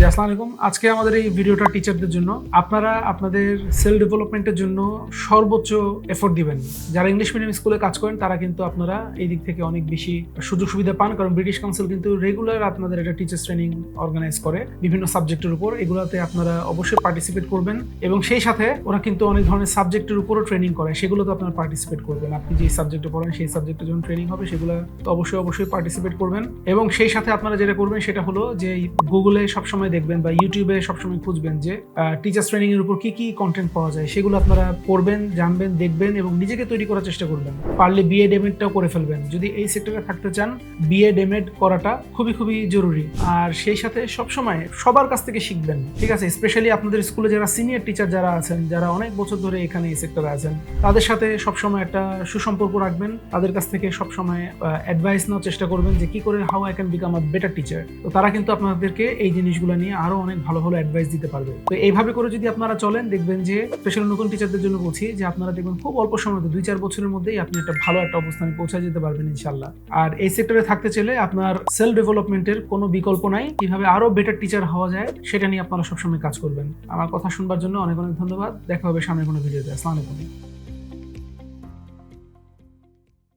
আসসালামু আলাইকুম। আজকে আমাদের এই ভিডিওটা টিচারদের জন্য। আপনারা আপনাদের সেলফ ডেভেলপমেন্টের জন্য সর্বোচ্চ এফোর্ট দিবেন। যারা ইংলিশ মিডিয়াম স্কুলে কাজ করেন তারা কিন্তু আপনারা এই দিক থেকে অনেক বেশি সুযোগ সুবিধা পান, কারণ ব্রিটিশ কাউন্সিল কিন্তু রেগুলার আপনাদের একটা টিচার্স ট্রেনিং অর্গানাইজ করে বিভিন্ন সাবজেক্টের উপর। এগুলোতে আপনারা অবশ্যই পার্টিসিপেট করবেন এবং সেই সাথে ওরা কিন্তু অনেক ধরনের সাবজেক্টের উপরও ট্রেনিং করে, সেগুলোতে আপনারা পার্টিসিপেট করবেন। আপনি যে সাবজেক্টে পড়েন সেই সাবজেক্টে যখন ট্রেনিং হবে সেগুলো তো অবশ্যই পার্টিসিপেট করবেন। এবং সেই সাথে আপনারা যেটা করবেন সেটা হলো যে গুগলে সবসময় দেখবেন বা ইউটিউবে সবসময় খুঁজবেন যে টিচার্স ট্রেনিং এর উপর কি কি কন্টেন্ট পাওয়া যায়, সেগুলো আপনারা পড়বেন, জানবেন, দেখবেন এবং নিজেকে তৈরি করার চেষ্টা করবেন। পারলে বিএড এমএডটাও করে ফেলবেন। যদি এই সেক্টরে থাকতে চান বিএড এমএড করাটা খুবই জরুরি। আর সেই সাথে সবসময় সবার কাছ থেকে শিখবেন, ঠিক আছে? স্পেশালি আপনাদের স্কুলে যারা সিনিয়র টিচার যারা আছেন, যারা অনেক বছর ধরে এখানে এই সেক্টরে আছেন, তাদের সাথে সবসময় একটা সুসম্পর্ক রাখবেন। তাদের কাছ থেকে সবসময় অ্যাডভাইস নেওয়ার চেষ্টা করবেন যে কি করে how I can become a better teacher. তো তারা কিন্তু আপনাদেরকে এই জিনিসগুলো নিয়ে আরো অনেক ভালো অ্যাডভাইস দিতে পারবে। তো এইভাবে করে যদি আপনারা চলেন, দেখবেন যে স্পেশালি নতুন টিচারদের জন্য বলছি যে আপনারা দেখবেন খুব অল্প সময়ে 2-4 বছরের মধ্যেই আপনি একটা ভালো একটা অবস্থানে পৌঁছে যেতে পারবেন ইনশাআল্লাহ। আর এই সেক্টরে থাকতে চাইলে আপনার সেলফ ডেভেলপমেন্টের কোনো বিকল্প নাই। কিভাবে আরো বেটার টিচার হওয়া যায় সেটা নিয়ে আপনারা সবসময় কাজ করবেন। আমার কথা শুনবার জন্য অনেক ধন্যবাদ। দেখা হবে সামনের কোনো ভিডিওতে। আসসালামু আলাইকুম।